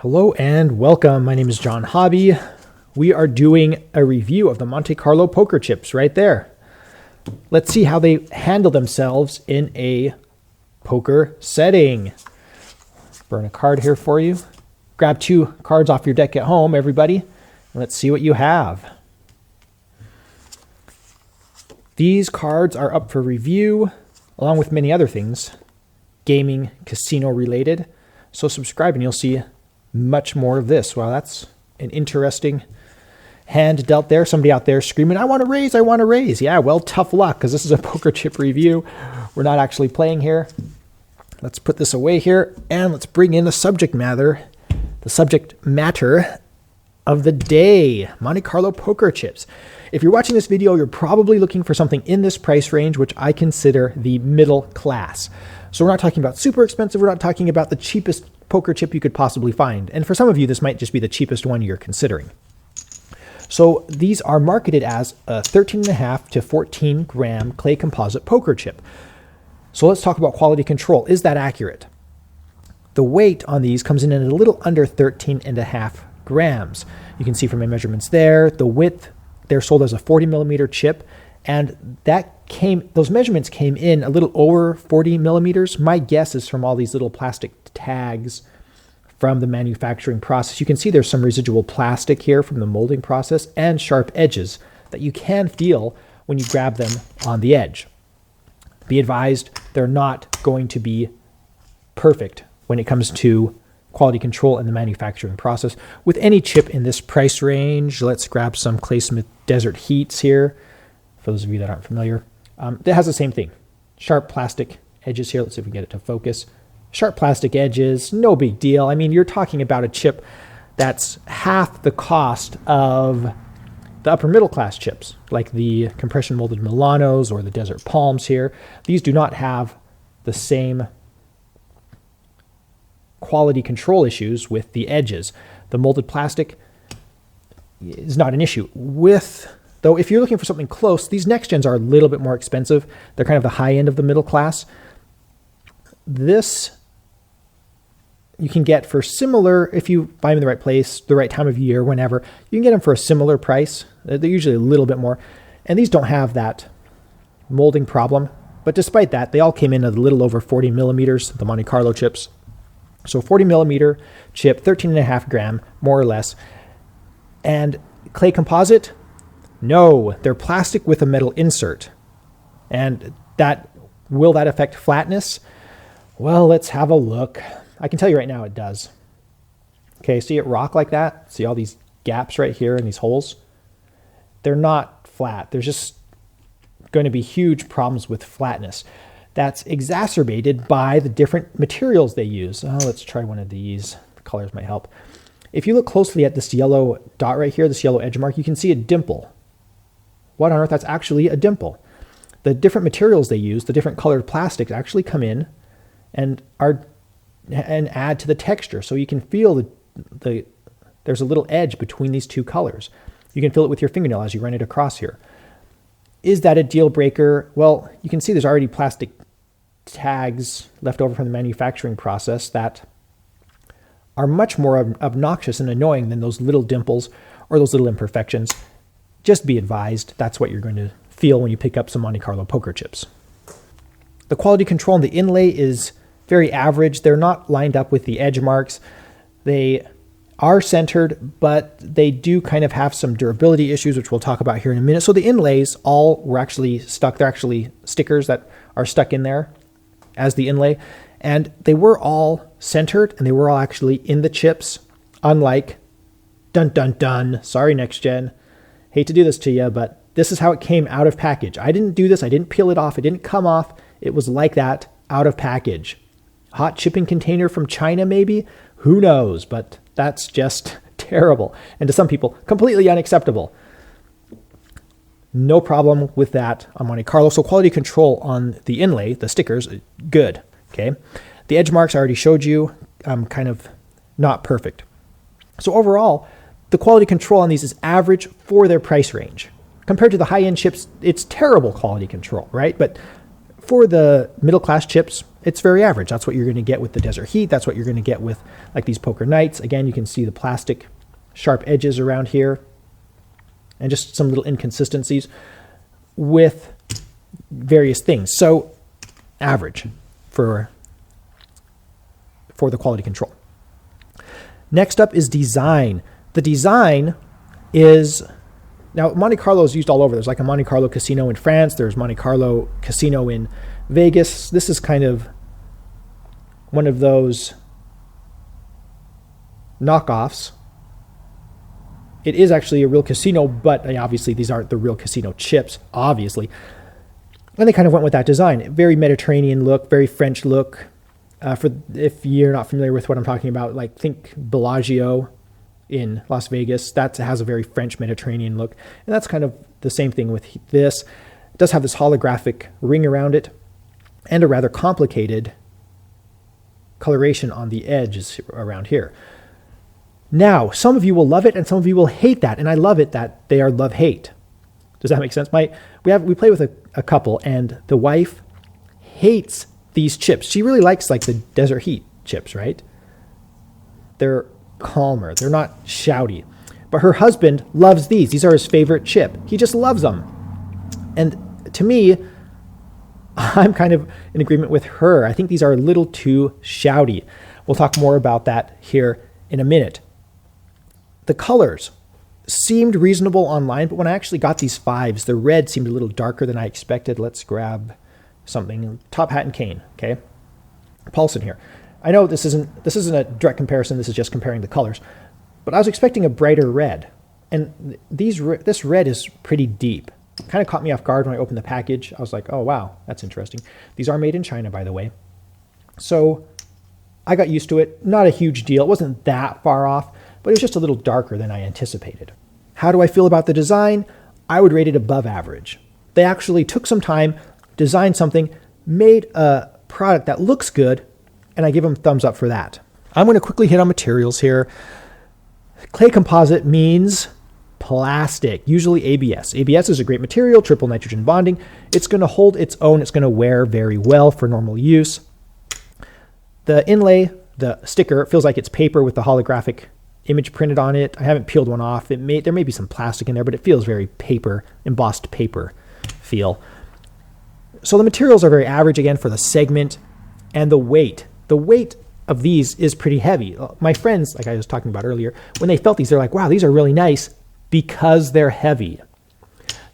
Hello and welcome. My name is John Hobby. We are doing a review of the Monte Carlo poker chips right there. Let's see how they handle themselves in a poker setting. Burn a card here for you. Grab 2 cards off your deck at home, everybody. And let's see what you have. These cards are up for review, along with many other things, gaming, casino related. So subscribe and you'll see much more of this. Wow, that's an interesting hand dealt there. Somebody out there screaming, I want to raise, I want to raise. Yeah, well, tough luck, because this is a poker chip review. We're not actually playing here. Let's put this away here, and let's bring in the subject matter of the day, Monte Carlo poker chips. If you're watching this video, you're probably looking for something in this price range, which I consider the middle class. So we're not talking about super expensive. We're not talking about the cheapest poker chip you could possibly find. And for some of you, this might just be the cheapest one you're considering. So these are marketed as a 13.5 to 14 gram clay composite poker chip. So let's talk about quality control. Is that accurate? The weight on these comes in at a little under 13.5 grams. You can see from my measurements there, the width, they're sold as a 40 millimeter chip. And those measurements came in a little over 40 millimeters. My guess is from all these little plastic tags from the manufacturing process. You can see there's some residual plastic here from the molding process and sharp edges that you can feel when you grab them on the edge. Be advised, they're not going to be perfect when it comes to quality control in the manufacturing process. With any chip in this price range, let's grab some Claysmith Desert Heats here. For those of you that aren't familiar, it has the same thing. Sharp plastic edges here. Let's see if we can get it to focus. Sharp plastic edges, no big deal. I mean, you're talking about a chip that's half the cost of the upper middle class chips, like the compression molded Milanos or the Desert Palms here. These do not have the same quality control issues with the edges. The molded plastic is not an issue. Though if you're looking for something close, these next gens are a little bit more expensive. They're kind of the high end of the middle class. This you can get for similar, if you buy them in the right place, the right time of year, whenever, you can get them for a similar price. They're usually a little bit more. And these don't have that molding problem. But despite that, they all came in at a little over 40 millimeters, the Monte Carlo chips. So 40 millimeter chip, 13.5 gram, more or less. And clay composite? No, they're plastic with a metal insert. And will that affect flatness? Well, let's have a look. I can tell you right now it does. Okay, see it rock like that? See all these gaps right here and these holes? They're not flat. There's just going to be huge problems with flatness. That's exacerbated by the different materials they use. Oh, let's try one of these. The colors might help. If you look closely at this yellow dot right here, this yellow edge mark, you can see a dimple. What on earth? That's actually a dimple. The different materials they use, the different colored plastics actually come in and add to the texture. So you can feel there's a little edge between these two colors. You can feel it with your fingernail as you run it across here. Is that a deal breaker? Well, you can see there's already plastic tags left over from the manufacturing process that are much more obnoxious and annoying than those little dimples or those little imperfections. Just be advised, that's what you're going to feel when you pick up some Monte Carlo poker chips. The quality control on the inlay is very average. They're not lined up with the edge marks. They are centered, but they do kind of have some durability issues, which we'll talk about here in a minute. So the inlays all were actually stuck. They're actually stickers that are stuck in there as the inlay. And they were all centered, and they were all actually in the chips, unlike, dun dun dun, sorry next gen, hate to do this to you, but this is how it came out of package. I didn't do this. I didn't peel it off. It didn't come off. It was like that out of package. Hot shipping container from China, maybe? Who knows? But that's just terrible. And to some people, completely unacceptable. No problem with that on Monte Carlo. So quality control on the inlay, the stickers, good. Okay. The edge marks I already showed you, kind of not perfect. So overall, the quality control on these is average for their price range. Compared to the high-end chips, it's terrible quality control, right? But for the middle class chips, it's very average. That's what you're going to get with the Desert Heat. That's what you're going to get with like these Poker Nights. Again, you can see the plastic sharp edges around here and just some little inconsistencies with various things. So average for the quality control. Next up is design. The design is, now Monte Carlo is used all over. There's like a Monte Carlo casino in France. There's Monte Carlo casino in Vegas. This is kind of one of those knockoffs. It is actually a real casino, but obviously these aren't the real casino chips, obviously. And they kind of went with that design. Very Mediterranean look, very French look. If you're not familiar with what I'm talking about, like think Bellagio in Las Vegas. That has a very French Mediterranean look. And that's kind of the same thing with this. It does have this holographic ring around it and a rather complicated coloration on the edges around here. Now, some of you will love it and some of you will hate that. And I love it that they are love-hate. Does that make sense? We play with a couple, and the wife hates these chips. She really likes like the Desert Heat chips, right? They're calmer. They're not shouty. But her husband loves these. These are his favorite chip. He just loves them. And to me, I'm kind of in agreement with her. I think these are a little too shouty. We'll talk more about that here in a minute. The colors seemed reasonable online, but when I actually got these fives, the red seemed a little darker than I expected. Let's grab something. Top hat and cane, okay? Paulson here. I know this isn't a direct comparison. This is just comparing the colors. But I was expecting a brighter red. And this red is pretty deep. Kind of caught me off guard when I opened the package. I was like, oh, wow, that's interesting. These are made in China, by the way. So I got used to it. Not a huge deal. It wasn't that far off, but it was just a little darker than I anticipated. How do I feel about the design? I would rate it above average. They actually took some time, designed something, made a product that looks good, and I give them thumbs up for that. I'm going to quickly hit on materials here. Clay composite means plastic, usually ABS. ABS is a great material, triple nitrogen bonding. It's going to hold its own. It's going to wear very well for normal use. The inlay, the sticker, feels like it's paper with the holographic image printed on it. I haven't peeled one off. There may be some plastic in there, but it feels very paper, embossed paper feel. So the materials are very average again for the segment, and the weight. The weight of these is pretty heavy. My friends, like I was talking about earlier, when they felt these, they're like, wow, these are really nice because they're heavy.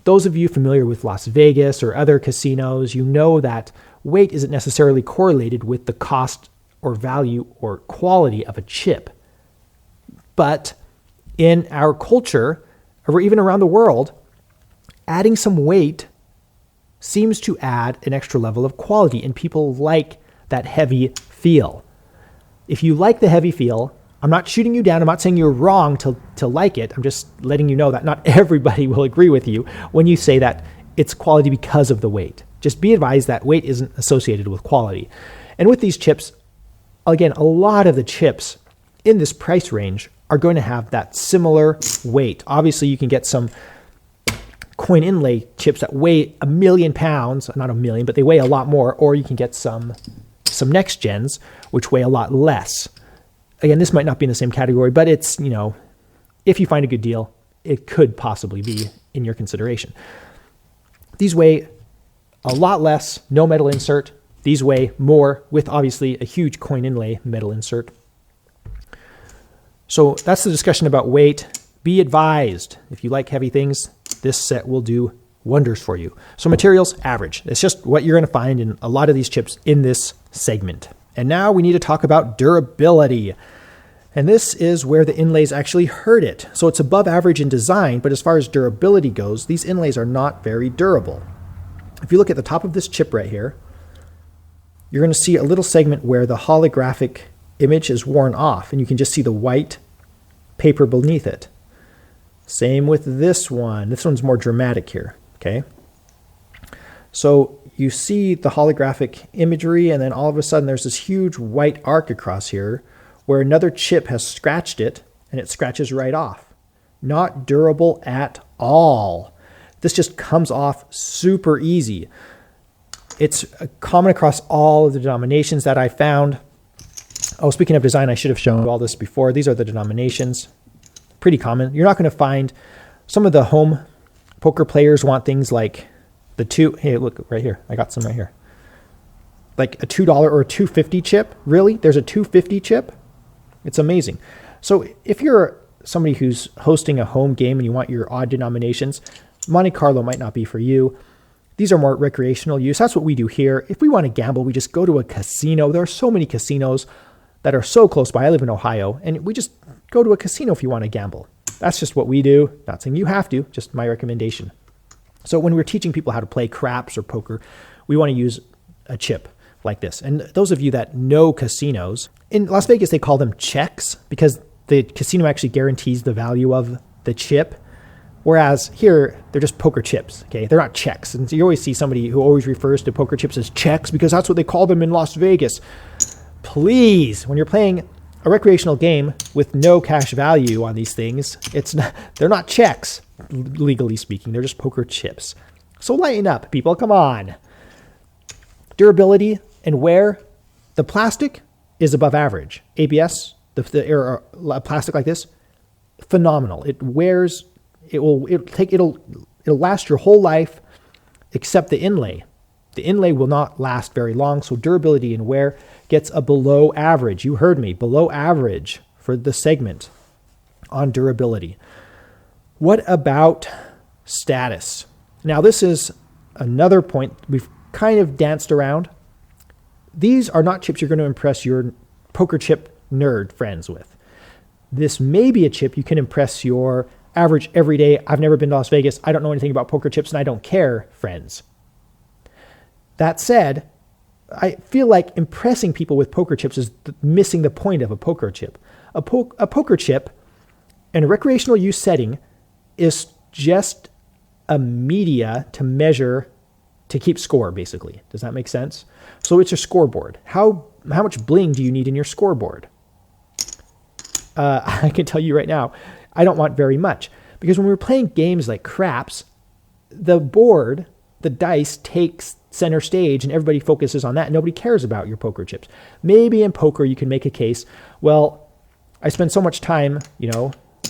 Those of you familiar with Las Vegas or other casinos, you know that weight isn't necessarily correlated with the cost or value or quality of a chip. But in our culture, or even around the world, adding some weight seems to add an extra level of quality, and people like that heavy feel. If you like the heavy feel, I'm not shooting you down. I'm not saying you're wrong to like it. I'm just letting you know that not everybody will agree with you when you say that it's quality because of the weight. Just be advised that weight isn't associated with quality. And with these chips, again, a lot of the chips in this price range are going to have that similar weight. Obviously, you can get some coin inlay chips that weigh 1 million pounds, not 1 million, but they weigh a lot more, or you can get some next gens, which weigh a lot less. Again, this might not be in the same category, but it's, if you find a good deal, it could possibly be in your consideration. These weigh a lot less, no metal insert. These weigh more with obviously a huge coin inlay metal insert. So that's the discussion about weight. Be advised, if you like heavy things, this set will do wonders for you. So materials, average. It's just what you're going to find in a lot of these chips in this segment. And now we need to talk about durability. And this is where the inlays actually hurt it. So it's above average in design, but as far as durability goes, these inlays are not very durable. If you look at the top of this chip right here, you're going to see a little segment where the holographic image is worn off, and you can just see the white paper beneath it. Same with this one. This one's more dramatic here, okay? So you see the holographic imagery, and then all of a sudden there's this huge white arc across here where another chip has scratched it, and it scratches right off. Not durable at all. This just comes off super easy. It's common across all of the denominations that I found. Oh, speaking of design, I should have shown all this before. These are the denominations. Pretty common. You're not going to find some of the home poker players want things like the two. Hey, look right here. I got some right here. Like a $2 or a $2.50 chip. Really? There's a $2.50 chip? It's amazing. So if you're somebody who's hosting a home game and you want your odd denominations, Monte Carlo might not be for you. These are more recreational use. That's what we do here. If we want to gamble, we just go to a casino. There are so many casinos that are so close by. I live in Ohio, and we just go to a casino if you want to gamble. That's just what we do. Not saying you have to, just my recommendation. So when we're teaching people how to play craps or poker, we want to use a chip like this. And those of you that know casinos, in Las Vegas, they call them checks because the casino actually guarantees the value of the chip. Whereas here, they're just poker chips, okay? They're not checks. And so you always see somebody who always refers to poker chips as checks because that's what they call them in Las Vegas. Please, when you're playing a recreational game with no cash value on these things, they're not checks, legally speaking. They're just poker chips. So lighten up, people. Come on. Durability and wear. The plastic is above average. ABS, the plastic like this, phenomenal. It wears. It'll last your whole life, except the inlay. The inlay will not last very long, so durability and wear gets a below average. You heard me, below average for the segment on durability. What about status? Now, this is another point we've kind of danced around. These are not chips you're going to impress your poker chip nerd friends with. This may be a chip you can impress your average everyday, I've never been to Las Vegas, I don't know anything about poker chips, and I don't care friends. That said, I feel like impressing people with poker chips is missing the point of a poker chip. A poker chip in a recreational use setting is just a media to measure, to keep score, basically. Does that make sense? So it's a scoreboard. How much bling do you need in your scoreboard? I can tell you right now, I don't want very much. Because when we're playing games like craps, the board, the dice takes center stage and everybody focuses on that. Nobody cares about your poker chips. Maybe in poker you can make a case, well, I spend so much time,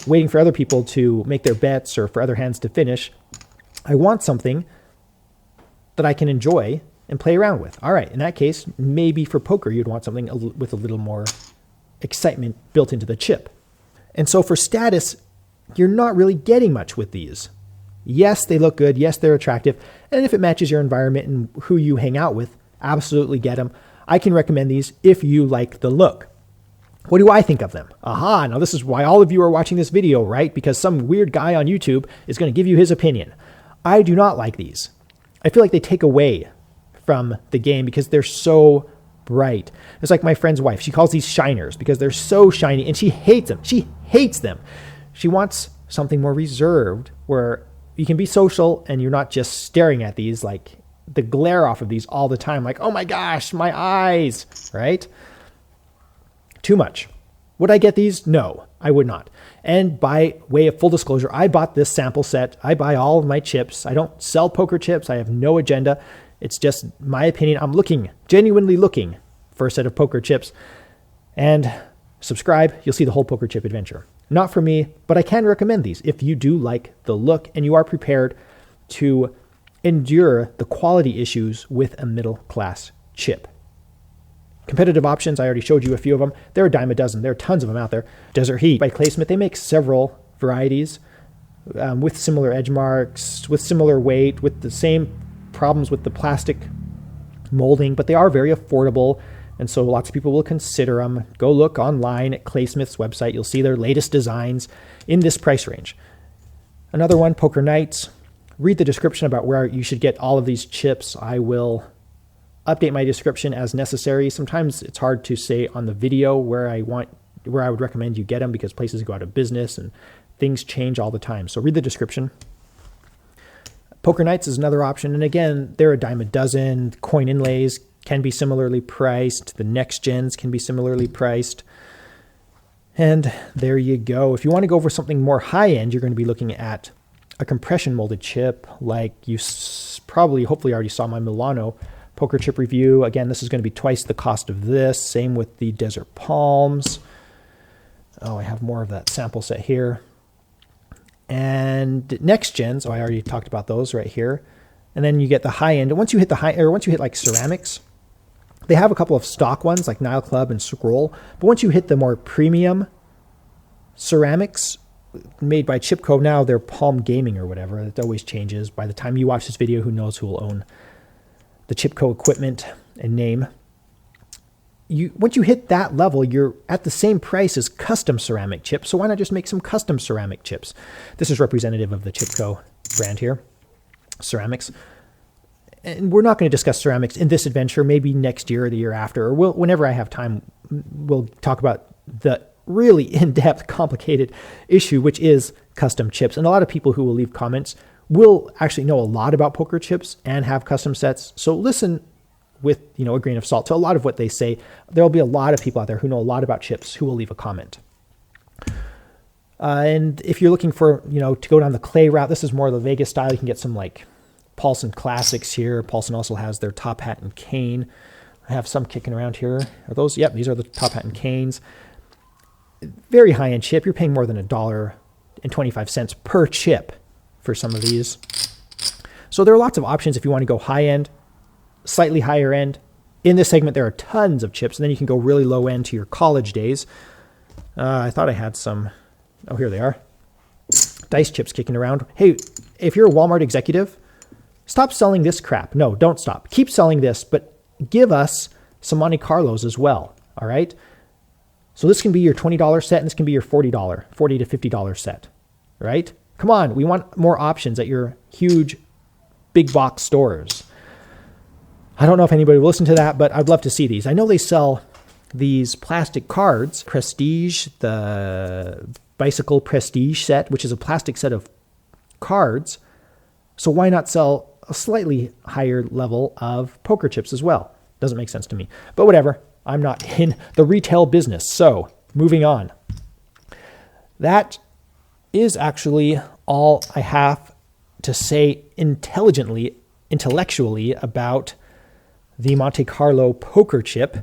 waiting for other people to make their bets or for other hands to finish. I want something that I can enjoy and play around with. All right, in that case, maybe for poker you'd want something with a little more excitement built into the chip. And so for status, you're not really getting much with these. Yes, they look good. Yes, they're attractive. And if it matches your environment and who you hang out with, absolutely get them. I can recommend these if you like the look. What do I think of them? Aha, now this is why all of you are watching this video, right? Because some weird guy on YouTube is going to give you his opinion. I do not like these. I feel like they take away from the game because they're so bright. It's like my friend's wife. She calls these shiners because they're so shiny and she hates them. She hates them. She wants something more reserved where you can be social and you're not just staring at these, like the glare off of these all the time. Like, oh my gosh, my eyes, right? Too much. Would I get these? No, I would not. And by way of full disclosure, I bought this sample set. I buy all of my chips. I don't sell poker chips. I have no agenda. It's just my opinion. I'm genuinely looking for a set of poker chips. And subscribe, you'll see the whole poker chip adventure. Not for me, but I can recommend these if you do like the look and you are prepared to endure the quality issues with a middle class chip. Competitive options, I already showed you a few of them. They're a dime a dozen. There are tons of them out there. Desert Heat by Claysmith, they make several varieties with similar edge marks, with similar weight, with the same problems with the plastic molding, but they are very affordable. And so lots of people will consider them. Go look online at Claysmith's website. You'll see their latest designs in this price range. Another one, Poker Nights. Read the description about where you should get all of these chips. I will update my description as necessary. Sometimes it's hard to say on the video where I would recommend you get them because places go out of business and things change all the time. So read the description. Poker Nights is another option. And again, they're a dime a dozen. Coin inlays can be similarly priced. The next gens can be similarly priced. And there you go. If you want to go for something more high-end, you're going to be looking at a compression molded chip like you hopefully already saw my Milano Poker chip review. Again, this is going to be twice the cost of this. Same with the Desert Palms. Oh, I have more of that sample set here. And next gens, oh, I already talked about those right here. And then you get the high end. And once you hit the high, or once you hit like ceramics, they have a couple of stock ones like Nile Club and Scroll. But once you hit the more premium ceramics made by Chipco, now they're Palm Gaming or whatever. It always changes. By the time you watch this video, who knows who will own the Chipco equipment and name. Once you hit that level, you're at the same price as custom ceramic chips. So why not just make some custom ceramic chips? This is representative of the Chipco brand here, ceramics. And we're not going to discuss ceramics in this adventure, maybe next year or the year after, or whenever I have time, we'll talk about the really in-depth, complicated issue, which is custom chips. And a lot of people who will leave comments will actually know a lot about poker chips and have custom sets. So listen with, a grain of salt to a lot of what they say. There'll be a lot of people out there who know a lot about chips who will leave a comment. And if you're looking for, to go down the clay route, this is more of the Vegas style. You can get some like Paulson Classics here. Paulson also has their Top Hat and Cane. I have some kicking around here. Are those? Yep, these are the Top Hat and Canes. Very high-end chip. You're paying more than $1.25 per chip for some of these. So there are lots of options if you want to go high-end, slightly higher end. In this segment, there are tons of chips, and then you can go really low end to your college days. I thought I had some. Oh, here they are. Dice chips kicking around. Hey, if you're a Walmart executive, stop selling this crap. No, don't stop. Keep selling this, but give us some Monte Carlos as well. All right? So this can be your $20 set, and this can be your $40 to $50 set. Right? Come on. We want more options at your huge big box stores. I don't know if anybody will listen to that, but I'd love to see these. I know they sell these plastic cards, Prestige, the Bicycle Prestige set, which is a plastic set of cards. So why not sell a slightly higher level of poker chips as well? Doesn't make sense to me. But whatever. I'm not in the retail business. So moving on. That is actually all I have to say intellectually about the Monte Carlo poker chip.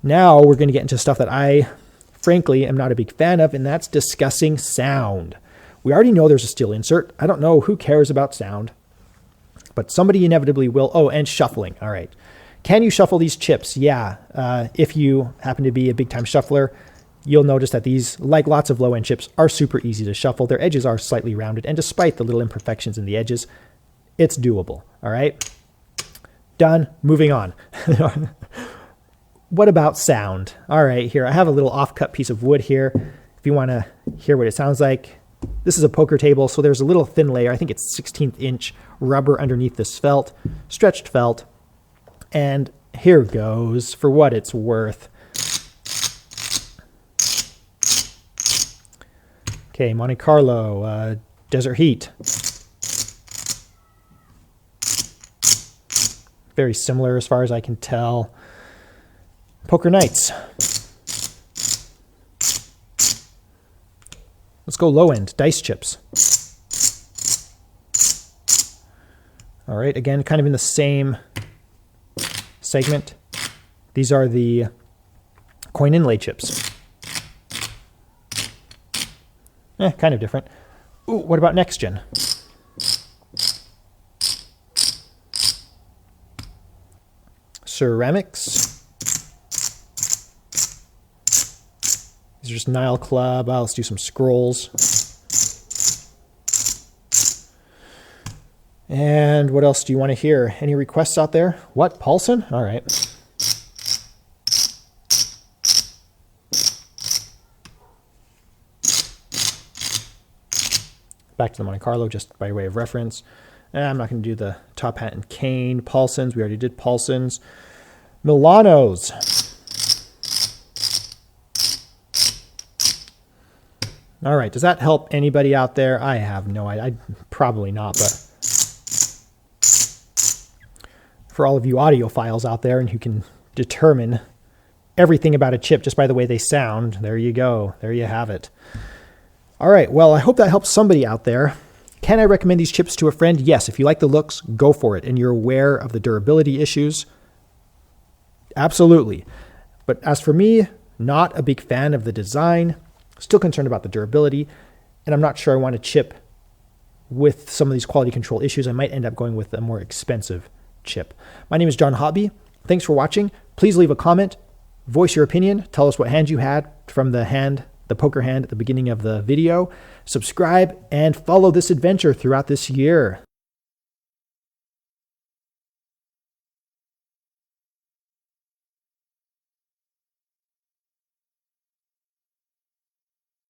Now we're going to get into stuff that I, frankly, am not a big fan of, and that's discussing sound. We already know there's a steel insert. I don't know who cares about sound, but somebody inevitably will. Oh, and shuffling. All right. Can you shuffle these chips? Yeah. If you happen to be a big-time shuffler, you'll notice that these, like lots of low-end chips, are super easy to shuffle. Their edges are slightly rounded, and despite the little imperfections in the edges, it's doable. All right. Done. Moving on. What about sound? All right, here I have a little off-cut piece of wood here. If you want to hear what it sounds like, this is a poker table, so there's a little thin layer. I think it's 16th inch rubber underneath this felt, stretched felt. And here goes for what it's worth. Okay, Monte Carlo, Desert Heat. Very similar as far as I can tell. Poker Nights. Let's go low end, dice chips. All right, again, kind of in the same segment. These are the coin inlay chips. Kind of different. Ooh, what about next gen? Ceramics. These are just Nile Club. Let's do some scrolls. And what else do you want to hear? Any requests out there? What? Paulson? All right. Back to the Monte Carlo, just by way of reference. I'm not going to do the Top Hat and Cane. Paulsons. We already did Paulsons. Milanos. All right. Does that help anybody out there? I have no idea. Probably not, but for all of you audiophiles out there and who can determine everything about a chip just by the way they sound, there you go. There you have it. All right. Well, I hope that helps somebody out there. Can I recommend these chips to a friend? Yes. If you like the looks, go for it. And you're aware of the durability issues, absolutely. But as for me, not a big fan of the design, still concerned about the durability, and I'm not sure I want a chip with some of these quality control issues. I might end up going with a more expensive chip. My name is John Hobby. Thanks for watching. Please leave a comment, voice your opinion, tell us what hand you had from the poker hand at the beginning of the video. Subscribe and follow this adventure throughout this year.